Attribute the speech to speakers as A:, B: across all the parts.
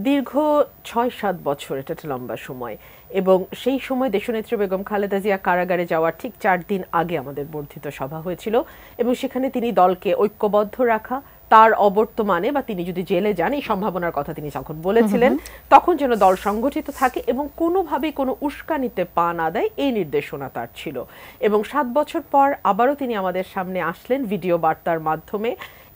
A: দীর্ঘ ৬-৭ বছর, এটা একটা লম্বা সময়, এবং সেই সময় দেশনেত্রী বেগম খালেদা জিয়া কারাগারে যাওয়ার ঠিক ৪ দিন আগে আমাদের বর্ধিত সভা হয়েছিল, এবং সেখানে তিনি দলকে ঐক্যবদ্ধ রাখা, তার অবর্তমানে বা তিনি যদি জেলে যান এই সম্ভাবনার কথা তিনি যখন বলেছিলেন, তখন যেন দল সংগঠিত থাকে এবং কোনোভাবেই কোনো উস্কানিতে পা না দেয়, এই নির্দেশনা তার ছিল। এবং ৭ বছর পর আবারও তিনি আমাদের সামনে আসলেন ভিডিও বার্তার মাধ্যমে,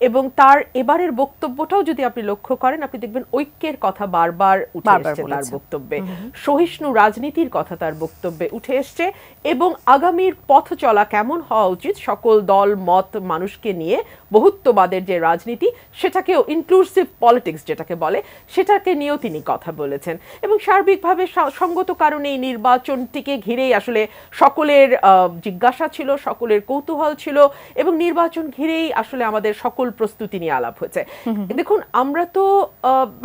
A: এবং তার এবারের বক্তব্যটাও যদি আপনি লক্ষ্য করেন, আপনি দেখবেন ঐক্যের কথা বারবার উঠে এসছে তার বক্তব্যে, সহিষ্ণু রাজনীতির কথা তার বক্তব্যে উঠে এসছে, এবং আগামীর পথ চলা কেমন হওয়া উচিত সকল দল মত মানুষকে নিয়ে বহুত্ববাদের যে রাজনীতি, সেটাকেও ইনক্লুসিভ পলিটিক্স যেটাকে বলে, সেটাকে নিয়েও তিনি কথা বলেছেন। এবং সার্বিকভাবে সঙ্গত কারণে এই নির্বাচনটিকে ঘিরেই আসলে সকলের জিজ্ঞাসা ছিল, সকলের কৌতূহল ছিল, এবং নির্বাচন ঘিরেই আসলে আমাদের সকল প্রস্তুতি নিয়ে আলাপ হয়েছে। দেখুন, আমরা তো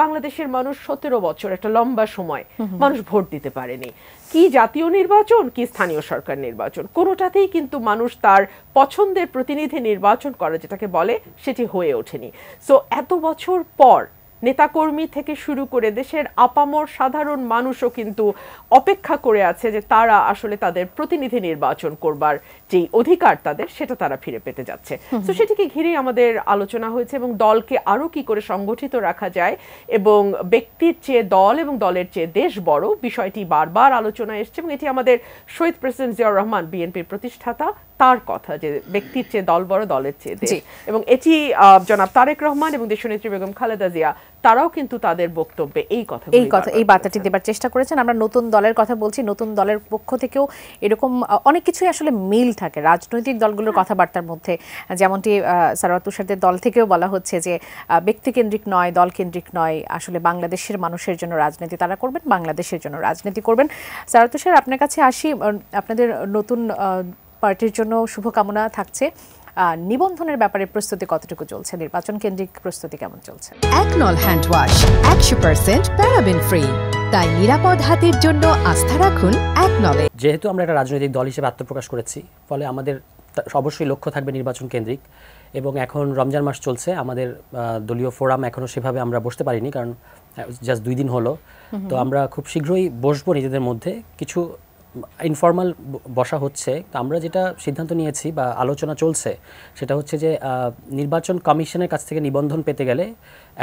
A: বাংলাদেশের মানুষ ১৭ বছর, একটা লম্বা সময় মানুষ ভোট দিতে পারেনি। কি জাতীয় নির্বাচন, কি স্থানীয় সরকার নির্বাচন, কোনোটাতেই কিন্তু মানুষ তার পছন্দের প্রতিনিধি নির্বাচন করে যেটাকে বলে, সেটি হয়ে ওঠেনি। সো এত বছর পর নেতাকর্মী থেকে শুরু করে দেশের আপামর সাধারণ মানুষও কিন্তু অপেক্ষা করে আছে যে তারা আসলে তাদের প্রতিনিধি নির্বাচন করবার যেই অধিকার তাদের, সেটা তারা ফিরে পেতে যাচ্ছে। তো সেটিকে ঘিরেই আমাদের আলোচনা হয়েছে, এবং দলকে আরও কি করে সংগঠিত রাখা যায়, এবং ব্যক্তির চেয়ে দল এবং দলের চেয়ে দেশ বড়, বিষয়টি বারবার আলোচনা এসছে। এবং এটি আমাদের শহীদ প্রেসিডেন্ট জিয়াউর রহমান, বিএনপির প্রতিষ্ঠাতা, তার কথা যে ব্যক্তির চেয়ে দল বড়, দলের চেয়ে দেশ। এবং এটি জনাব তারেক রহমান এবং দেশনেত্রী বেগম খালেদা জিয়া তারাও কিন্তু তাদের বক্তব্যে এই
B: বার্তাটি দেবার চেষ্টা করেছেন। আমরা নতুন দলের কথা বলছি, নতুন দলের পক্ষ থেকেও এরকম অনেক কিছুই আসলে মিল থাকে রাজনৈতিক দলগুলোর কথাবার্তার মধ্যে, যেমনটি সারওয়ার তুষারদের দল থেকেও বলা হচ্ছে যে ব্যক্তিকেন্দ্রিক নয়, দল কেন্দ্রিক নয়, আসলে বাংলাদেশের মানুষের জন্য রাজনীতি তারা করবেন, বাংলাদেশের জন্য রাজনীতি করবেন। সারওয়ার তুষার, আপনার কাছে আসি। আপনাদের নতুন পার্টির জন্য শুভকামনা থাকছে। নিবন্ধনের ব্যাপারে প্রস্তুতি কতটুকু চলছে? নির্বাচন কেন্দ্রিক প্রস্তুতি কেমন চলছে?
C: একনল হ্যান্ড ওয়াশ 100% প্যারাবেন ফ্রি, তাই নিরাপদ হাতের জন্য আস্থা রাখুন একনলে।
D: যেহেতু আমরা একটা রাজনৈতিক দল হিসেবে আত্মপ্রকাশ করেছি, ফলে আমাদের অবশ্যই লক্ষ্য থাকবে নির্বাচন কেন্দ্রিক। এবং এখন রমজান মাস চলছে, আমাদের দলীয় ফোরাম এখনও সেভাবে আমরা বসতে পারিনি, কারণ জাস্ট 2 দিন হলো। তো আমরা খুব শীঘ্রই বসবো নিজেদের মধ্যে, কিছু ইনফর্মাল বসা হচ্ছে। তো আমরা যেটা সিদ্ধান্ত নিয়েছি বা আলোচনা চলছে, সেটা হচ্ছে যে নির্বাচন কমিশনের কাছ থেকে নিবন্ধন পেতে গেলে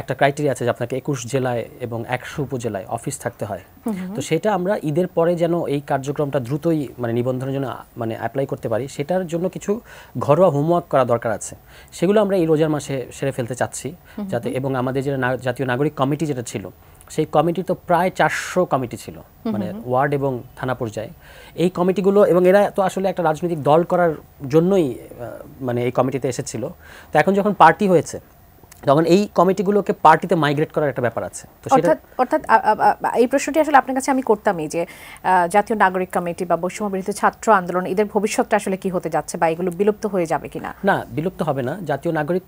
D: একটা ক্রাইটেরিয়া আছে যে আপনাকে 21 জেলায় এবং 100 উপজেলায় অফিস থাকতে হয়। তো সেটা আমরা ঈদের পরে যেন এই কার্যক্রমটা দ্রুতই নিবন্ধনের জন্য অ্যাপ্লাই করতে পারি, সেটার জন্য কিছু ঘরোয়া হোমওয়ার্ক করা দরকার আছে। সেগুলো আমরা এই রোজার মাসে সেরে ফেলতে চাচ্ছি যাতে, এবং আমাদের যে জাতীয় নাগরিক কমিটি যেটা ছিল, সেই কমিটি তো প্রায় 400 কমিটি ছিল, ওয়ার্ড এবং থানা পর্যায়ে এই কমিটিগুলো, এবং এরা তো আসলে একটা রাজনৈতিক দল করার জন্যই এই কমিটিতে এসেছিল। তো এখন যখন পার্টি হয়েছে, তখন এই কমিটিগুলোকে পার্টিতে মাইগ্রেট করার একটা ব্যাপার আছে। তো
B: অর্থাৎ এই প্রশ্নটি আসলে আপনার কাছে আমি করতামই যে জাতীয় নাগরিক কমিটি বা বৈষম্য বিরোধী ছাত্র আন্দোলন, এদের ভবিষ্যৎটা আসলে কি হতে যাচ্ছে, বা এগুলো বিলুপ্ত হয়ে যাবে কিনা?
D: না, বিলুপ্ত হবে না। জাতীয় নাগরিক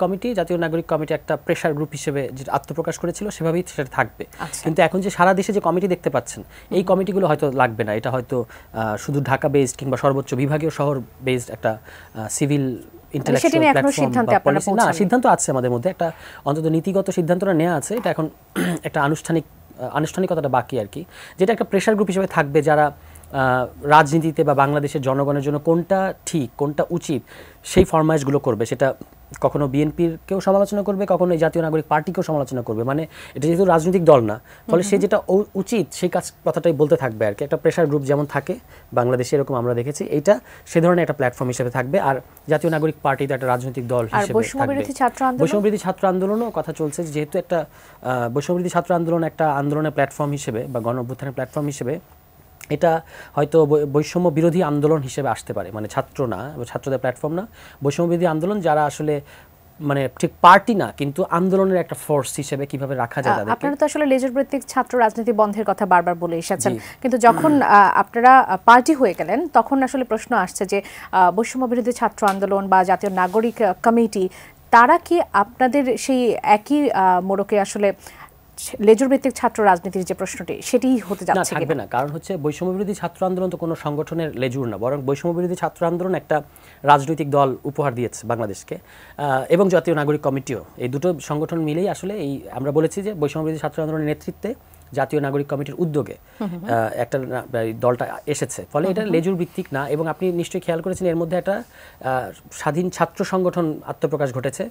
D: কমিটি একটা প্রেশার গ্রুপ হিসেবে যে আত্মপ্রকাশ করেছিল, সেভাবেই সেটা থাকবে। কিন্তু এখন যে সারা দেশে যে কমিটি দেখতে পাচ্ছেন, এই কমিটিগুলো হয়তো লাগবে না। এটা হয়তো শুধু ঢাকা বেসড কিংবা সর্বোচ্চ বিভাগীয় শহর বেসড একটা সিভিল সিদ্ধান্ত আছে আমাদের মধ্যে, একটা অন্তত নীতিগত সিদ্ধান্তটা নেওয়া আছে। এটা এখন একটা আনুষ্ঠানিকতাটা বাকি আর কি, যেটা একটা প্রেশার গ্রুপ হিসেবে থাকবে, যারা রাজনীতিতে বা বাংলাদেশের জনগণের জন্য কোনটা ঠিক কোনটা উচিত সেই ফরমাইশগুলো করবে। সেটা কখনো বিএনপিরকেও সমালোচনা করবে, কখনো এই জাতীয় নাগরিক পার্টিকেও সমালোচনা করবে। এটা যেহেতু রাজনৈতিক দল না, ফলে সে যেটা উচিত সেই কথাটাই বলতে থাকবে আর কি। একটা প্রেশার গ্রুপ যেমন থাকে বাংলাদেশে, এরকম আমরা দেখেছি, এইটা সে ধরনের একটা প্ল্যাটফর্ম হিসেবে থাকবে। আর জাতীয় নাগরিক পার্টি তো একটা রাজনৈতিক দল হিসেবে থাকবে। বৈষম্যবিরোধী ছাত্র আন্দোলনও কথা চলছে, যেহেতু একটা বৈষম্যবিরোধী ছাত্র আন্দোলন একটা আন্দোলনের প্ল্যাটফর্ম হিসেবে বা গণ অভ্যুত্থানের প্ল্যাটফর্ম হিসেবে, এটা হয়তো বৈষম্য বিরোধী আন্দোলন হিসেবে আসতে পারে, ছাত্র না, ছাত্রদের প্ল্যাটফর্ম না, বৈষম্য বিরোধী আন্দোলন যারা আসলে ঠিক পার্টি না, কিন্তু আন্দোলনের একটা ফোর্স হিসেবে কিভাবে রাখা যায় তাদেরকে।
B: আপনারা তো আসলে লেজর ভিত্তিক ছাত্র রাজনীতি বন্ধের কথা বারবার বলে এসেছেন, কিন্তু যখন আপনারা পার্টি হয়ে গেলেন, তখন আসলে প্রশ্ন আসছে যে বৈষম্য বিরোধী ছাত্র আন্দোলন বা জাতীয় নাগরিক কমিটি, তারা কি আপনাদের সেই একই মোড়কে আসলে লেজুর ভিত্তিক ছাত্র রাজনীতির যে প্রশ্নটি সেটিই হতে
D: না,
B: যাচ্ছে
D: থাকবে না। কারণ হচ্ছে বৈষম্য বিরোধী ছাত্র আন্দোলন তো কোনো সংগঠনের লেজুর না, বরং বৈষম্য বিরোধী ছাত্র আন্দোলন একটা রাজনৈতিক দল উপহার দিয়েছে বাংলাদেশকে, এবং জাতীয় নাগরিক কমিটিও। এই দুটো সংগঠন মিলেই আসলে এই আমরা বলেছি যে বৈষম্য বিরোধী ছাত্র আন্দোলনের নেতৃত্বে জাতীয় নাগরিক কমিটির উদ্যোগে একটা দলটা এসেছে। ফলে এটা লেজুর ভিত্তিক না। এবং আপনি নিশ্চয়ই খেয়াল করেছেন এর মধ্যে একটা স্বাধীন ছাত্র সংগঠন আত্মপ্রকাশ ঘটেছে,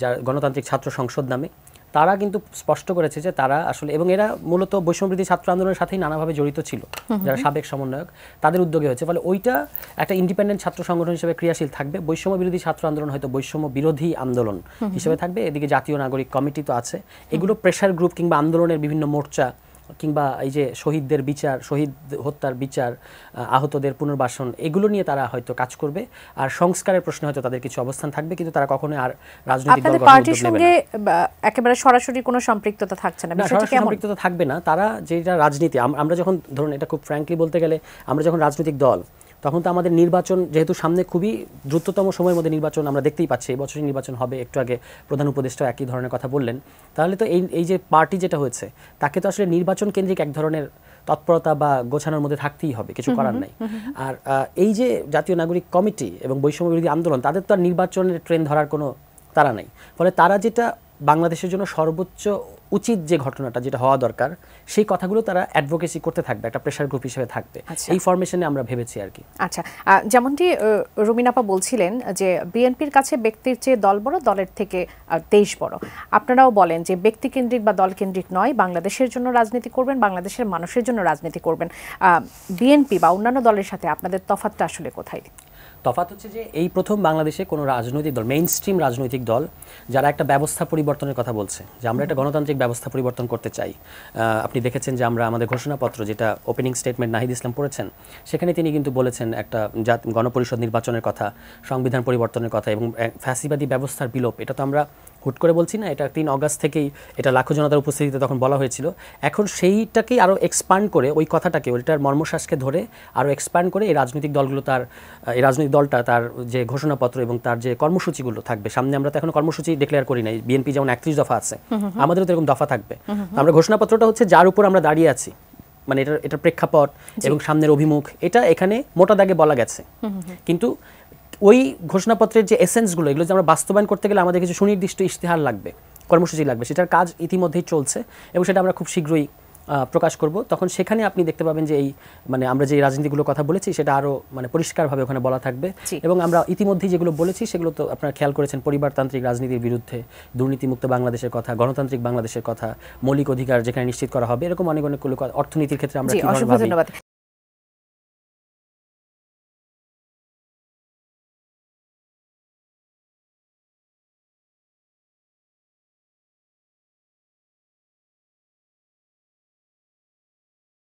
D: যার গণতান্ত্রিক ছাত্র সংসদ নামে। তারা কিন্তু স্পষ্ট করেছে যে তারা আসলে, এবং এরা মূলত বৈষম্যবিরোধী ছাত্র আন্দোলনের সাথেই নানাভাবে জড়িত ছিল, যারা সাবেক সমন্বয়ক, তাদের উদ্যোগে হয়েছে। ফলে ওইটা একটা ইন্ডিপেন্ডেন্ট ছাত্র সংগঠন হিসেবে ক্রিয়াশীল থাকবে। বৈষম্য বিরোধী ছাত্র আন্দোলন হয়তো বৈষম্য বিরোধী আন্দোলন হিসেবে থাকবে। এদিকে জাতীয় নাগরিক কমিটি তো আছে। এগুলো প্রেশার গ্রুপ কিংবা আন্দোলনের বিভিন্ন মোর্চা কিংবা এই যে শহীদদের বিচার, শহীদ হত্যার বিচার, আহতদের পুনর্বাসন, এগুলো নিয়ে তারা হয়তো কাজ করবে। আর সংস্কারের প্রশ্নে হয়তো তাদের কিছু অবস্থান থাকবে, কিন্তু তারা কখনোই আর রাজনৈতিক দল গঠনের
B: পার্টির
D: উদ্যোগ নেবে
B: সঙ্গে
D: না।
B: একেবারে সরাসরি কোনো সম্পৃক্ততা থাকছে না, বিষয়টি
D: সরাসরি
B: কেমন?
D: সম্পৃক্ততা থাকবে না। তারা যেটা রাজনীতি, আমরা যখন ধরুন এটা খুব ফ্র্যাঙ্কলি বলতে গেলে, আমরা যখন রাজনৈতিক দল, তখন তো আমাদের নির্বাচন যেহেতু সামনে খুবই দ্রুততম সময়ের মধ্যে নির্বাচন আমরা দেখতেই পাচ্ছি, এই বছরই নির্বাচন হবে। একটু আগে প্রধান উপদেষ্টা একই ধরনের কথা বললেন। তাহলে তো এই যে পার্টি যেটা হয়েছে, তাকে তো আসলে নির্বাচন কেন্দ্রিক এক ধরনের তৎপরতা বা গোছানোর মধ্যে থাকতেই হবে, কিছু করার নাই। আর এই যে জাতীয় নাগরিক কমিটি এবং বৈষম্য বিরোধী আন্দোলন, তাদের তো আর নির্বাচনের ট্রেন ধরার কোনো তারা নাই। ফলে তারা যেটা বাংলাদেশের জন্য সর্বোচ্চ উচিত যে ঘটনাটা যেটা হওয়া দরকার, সেই কথাগুলো তারা অ্যাডভোকেসি করতে থাকবে, একটা প্রেশার গ্রুপ হিসেবে থাকবে। এই ফরমেশনে আমরা ভেবেছি আর কি।
B: আচ্ছা, যেমনটি রুমিনাপা বলছিলেন যে বিএনপির কাছে ব্যক্তির চেয়ে দল বড়, দলের থেকে দেশ বড়। আপনারাও বলেন যে ব্যক্তিকেন্দ্রিক বা দলকেন্দ্রিক নয়, বাংলাদেশের জন্য রাজনীতি করবেন, বাংলাদেশের মানুষের জন্য রাজনীতি করবেন। বিএনপি বা অন্যান্য দলের সাথে আপনাদের তফাৎটা আসলে কোথায়?
D: তফাৎ হচ্ছে যে এই প্রথম বাংলাদেশে কোনো রাজনৈতিক দল, মেইন স্ট্রিম রাজনৈতিক দল, যারা একটা ব্যবস্থা পরিবর্তনের কথা বলছে, যে আমরা একটা গণতান্ত্রিক ব্যবস্থা পরিবর্তন করতে চাই। আপনি দেখেছেন যে আমরা আমাদের ঘোষণাপত্র, যেটা ওপেনিং স্টেটমেন্ট নাহিদ ইসলাম পড়েছেন, সেখানে তিনি কিন্তু বলেছেন একটা গণপরিষদ নির্বাচনের কথা, সংবিধান পরিবর্তনের কথা এবং ফ্যাসিবাদী ব্যবস্থার বিলোপ। এটা তো আমরা হুট করে বলছি না, এটা 3 অগাস্ট থেকেই এটা লাখো জনতার উপস্থিতিতে তখন বলা হয়েছিল। এখন সেইটাকেই আরও এক্সপান্ড করে, ওই কথাটাকে, ওইটার মর্মশ্বাসকে ধরে আরও এক্সপান্ড করে এই রাজনৈতিক দলগুলো এই রাজনৈতিক দলটা তার যে ঘোষণাপত্র এবং তার যে কর্মসূচিগুলো থাকবে সামনে, আমরা তো এখন কর্মসূচি ডিক্লেয়ার করি নাই। বিএনপি যেমন 31 দফা আছে, আমাদেরও তো এরকম দফা থাকবে। আমরা ঘোষণাপত্রটা হচ্ছে যার উপর আমরা দাঁড়িয়ে আছি, মানে এটার প্রেক্ষাপট এবং সামনের অভিমুখ, এটা এখানে মোটা দাগে বলা গেছে। কিন্তু ওই ঘোষণাপত্রের যে এসেন্সগুলো, এগুলো যে আমরা বাস্তবায়ন করতে গেলে আমাদের কিছু সুনির্দিষ্ট ইশতেহার লাগবে, কর্মসূচি লাগবে। সেটার কাজ ইতিমধ্যেই চলছে এবং সেটা আমরা খুব শীঘ্রই প্রকাশ করব। তখন সেখানে আপনি দেখতে পাবেন যে এই মানে আমরা যে রাজনীতিগুলোর কথা বলেছি সেটা আরও মানে পরিষ্কারভাবে ওখানে বলা থাকবে। এবং আমরা ইতিমধ্যেই যেগুলো বলেছি সেগুলো তো আপনারা খেয়াল করেছেন, পরিবারতান্ত্রিক রাজনীতির বিরুদ্ধে, দুর্নীতিমুক্ত বাংলাদেশের কথা, গণতান্ত্রিক বাংলাদেশের কথা, মৌলিক অধিকার যেখানে নিশ্চিত করা হবে, এরকম অনেকগুলো অর্থনীতির ক্ষেত্রে আমরা